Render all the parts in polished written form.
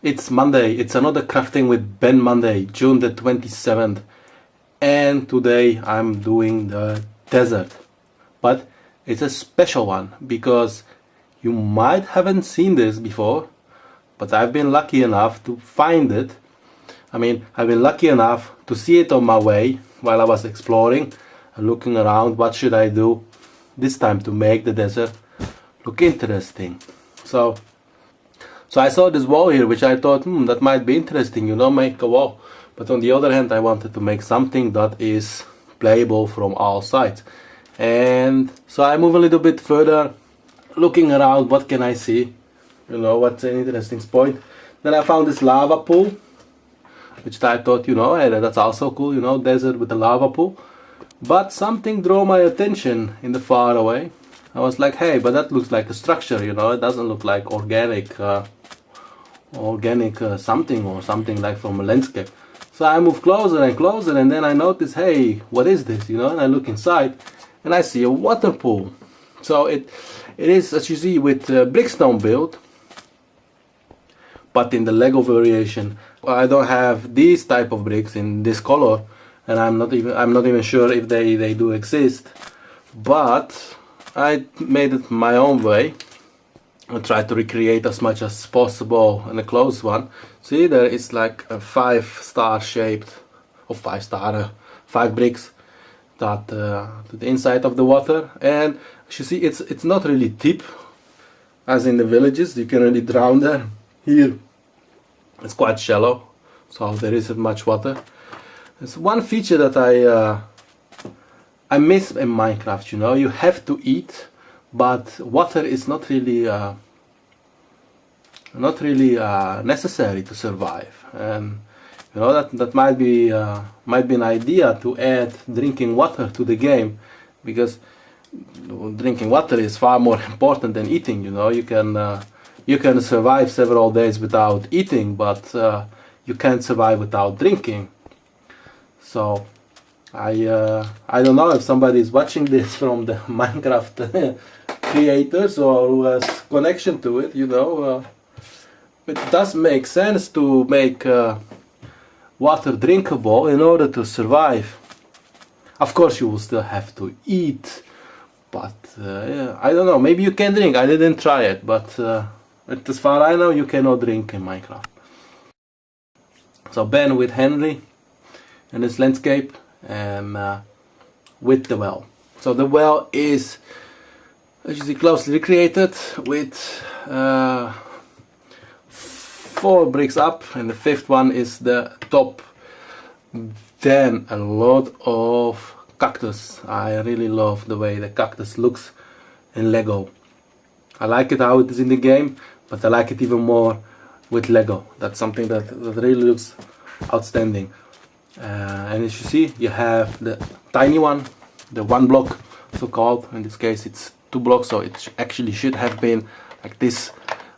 It's Monday, it's another Crafting with Ben Monday, June the 27th, and today I'm doing the desert. But it's a special one because you might haven't seen this before, but I've been lucky enough to find it. I've been lucky enough to see it on my way while I was exploring and looking around. What should I do this time to make the desert look interesting? So I saw this wall here, which I thought, that might be interesting, make a wall. But on the other hand, I wanted to make something that is playable from all sides. And so I move a little bit further, looking around, what can I see? What's an interesting point? Then I found this lava pool, which I thought, hey, that's also cool, desert with a lava pool. But something drew my attention in the far away. I was like, hey, but that looks like a structure, it doesn't look like organic something or something like from a landscape. So I move closer and closer, and then I notice, hey, what is this, and I look inside and I see a water pool. So it is, as you see, with brickstone build, but in the Lego variation. I don't have these type of bricks in this color, and I'm not even sure if they do exist, but I made it my own way. I tried to recreate as much as possible in a close one. See, there is like a 5-star shaped, or 5 bricks that to the inside of the water. And as you see, it's not really deep as in the villages. You can really drown there. Here it's quite shallow, so there isn't much water. There's one feature that I miss in Minecraft. You have to eat, but water is not really necessary to survive. And that might be an idea to add drinking water to the game, because drinking water is far more important than eating. You can survive several days without eating, but you can't survive without drinking. So I don't know if somebody is watching this from the Minecraft creators or who has connection to it, it does make sense to make water drinkable in order to survive. Of course you will still have to eat, but I don't know, maybe you can drink. I didn't try it, but as far as I know, you cannot drink in Minecraft. So Ben with Henry and this landscape, and with the well. So the well is, as you see, closely recreated with 4 bricks up, and the 5th one is the top. Then a lot of cactus. I really love the way the cactus looks in Lego. I like it how it is in the game, but I like it even more with Lego. That's something that really looks outstanding. And as you see, you have the tiny one, the 1 block, so called. In this case it's 2 blocks, so it actually should have been like this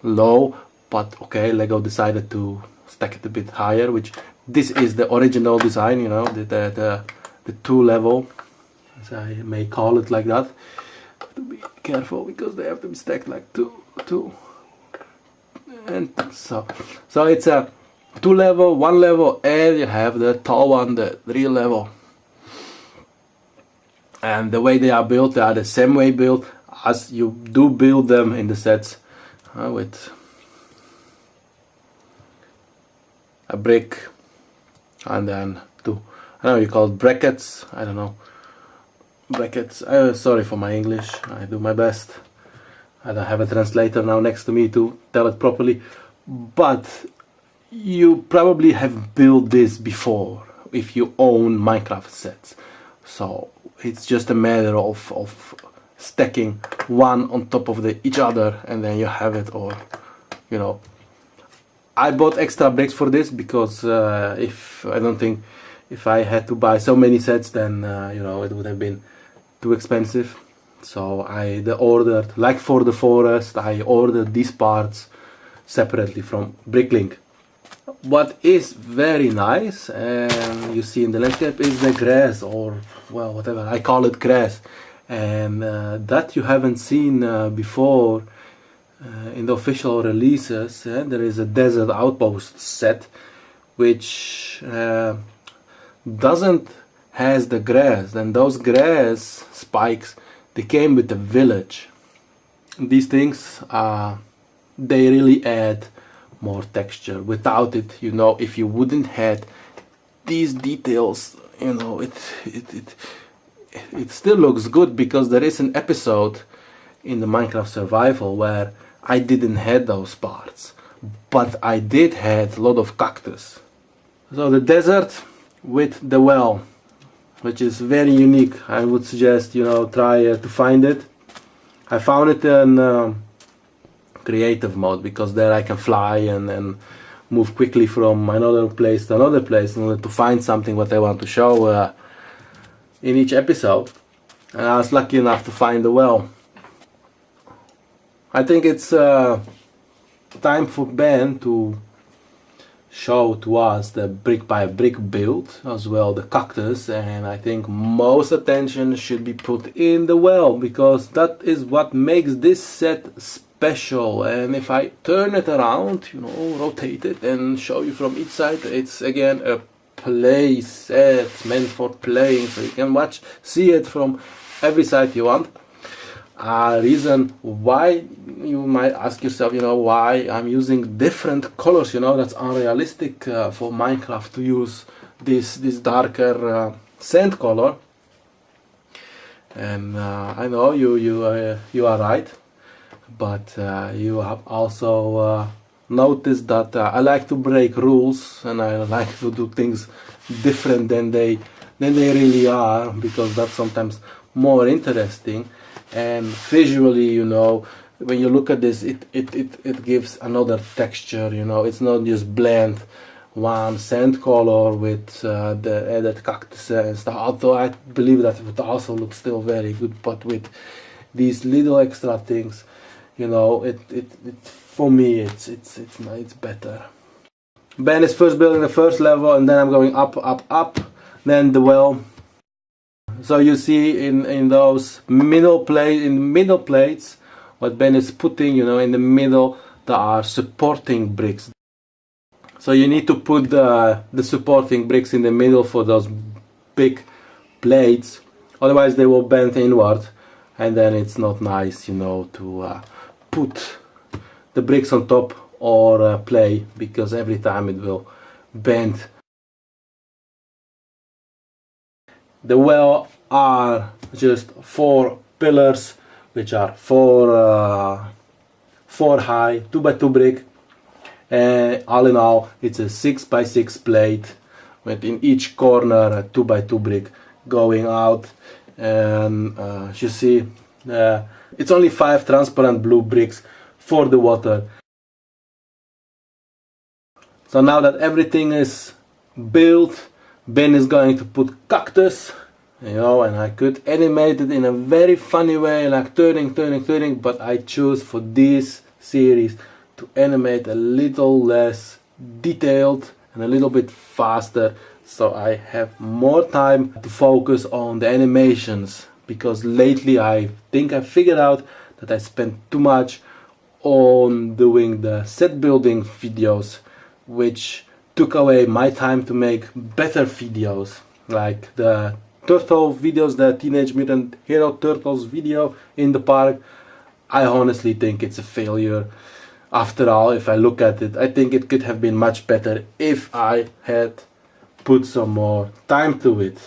low, but okay, Lego decided to stack it a bit higher, which this is the original design, the 2 level, as I may call it like that. Have to be careful because they have to be stacked like two, and so it's a 2 level, 1 level, and you have the tall one, the 3 level. And the way they are built, they are the same way built as you do build them in the sets, with a brick and then 2, I don't know, you call it brackets, I don't know, brackets. Sorry for my English, I do my best. I don't have a translator now next to me to tell it properly, but you probably have built this before if you own Minecraft sets. So it's just a matter of stacking one on top of each other, and then you have it. Or I bought extra bricks for this because if I had to buy so many sets, then it would have been too expensive. So I ordered, like for the forest, I ordered these parts separately from Bricklink. What is very nice, and you see in the landscape, is the grass, or well, whatever, I call it grass, and that you haven't seen before in the official releases, there is a Desert Outpost set which doesn't has the grass, and those grass spikes, they came with the village. These things they really add more texture. Without it, you know, if you wouldn't had these details, you know, it still looks good, because there is an episode in the Minecraft survival where I didn't have those parts, but I did had a lot of cactus. So the desert with the well, which is very unique. I would suggest, you know, try to find it. I found it in creative mode, because there I can fly and move quickly from another place to another place in order to find something what I want to show in each episode. And I was lucky enough to find the well. I think it's time for Ben to show to us the brick by brick build, as well the cactus, and I think most attention should be put in the well, because that is what makes this set special. And if I turn it around, you know, rotate it and show you from each side, it's again a play set meant for playing, so you can see it from every side you want. Reason why, you might ask yourself, you know, why I'm using different colors. You know, that's unrealistic for Minecraft to use this darker sand color. And I know you are right, but you have also noticed that I like to break rules, and I like to do things different than they really are, because that's sometimes more interesting. And visually, you know, when you look at this, it gives another texture. You know, it's not just blend one sand color with the added cactus and stuff, although I believe that it would also look still very good, but with these little extra things, you know, it for me it's better. Ben is first building the first level, and then I'm going up, then the well. So you see in those middle plates, what Ben is putting, you know, in the middle, there are supporting bricks. So you need to put the supporting bricks in the middle for those big plates, otherwise they will bend inward, and then it's not nice, you know, to put the bricks on top or play, because every time it will bend. The well are just 4 pillars, which are 4 high, 2 by 2 brick, and all in all it's a 6 by 6 plate with in each corner a 2 by 2 brick going out. And as you see, it's only 5 transparent blue bricks for the water. So now that everything is built, Ben is going to put cactus, you know, and I could animate it in a very funny way, like turning, but I choose for this series to animate a little less detailed and a little bit faster, so I have more time to focus on the animations, because lately I think I figured out that I spent too much on doing the set building videos, which took away my time to make better videos, like the turtle videos, the Teenage Mutant Hero Turtles video in the park. I honestly think it's a failure. After all, if I look at it, I think it could have been much better if I had put some more time to it.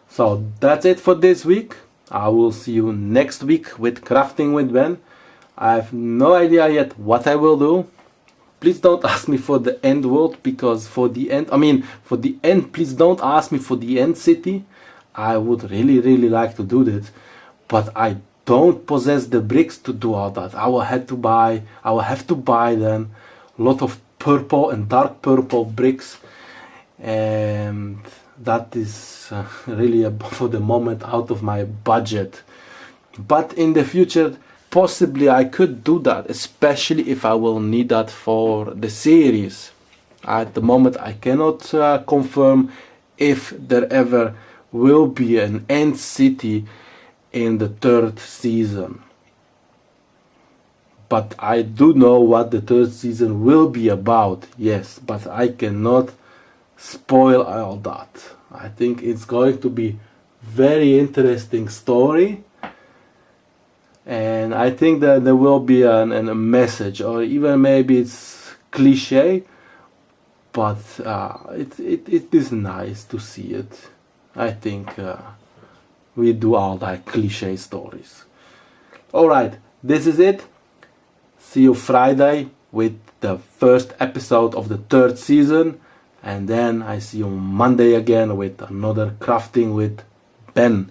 So that's it for this week. I will see you next week with Crafting with Ben. I have no idea yet what I will do. Please don't ask me for the end world, because for the end, please don't ask me for the end city. I would really like to do that, but I don't possess the bricks to do all that. I will have to buy then a lot of purple and dark purple bricks, and that is really for the moment out of my budget. But in the future, possibly I could do that, especially if I will need that for the series. At the moment I cannot confirm if there ever will be an end city in the 3rd season. but I do know what the third season will be about, yes, but I cannot spoil all that. I think it's going to be very interesting story, and I think that there will be a message, or even maybe it's cliche, but it is nice to see it. I think we do all like cliche stories. Alright, this is it. See you Friday with the first episode of the third season, and then I see you Monday again with another crafting with Ben.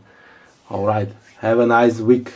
Alright, have a nice week.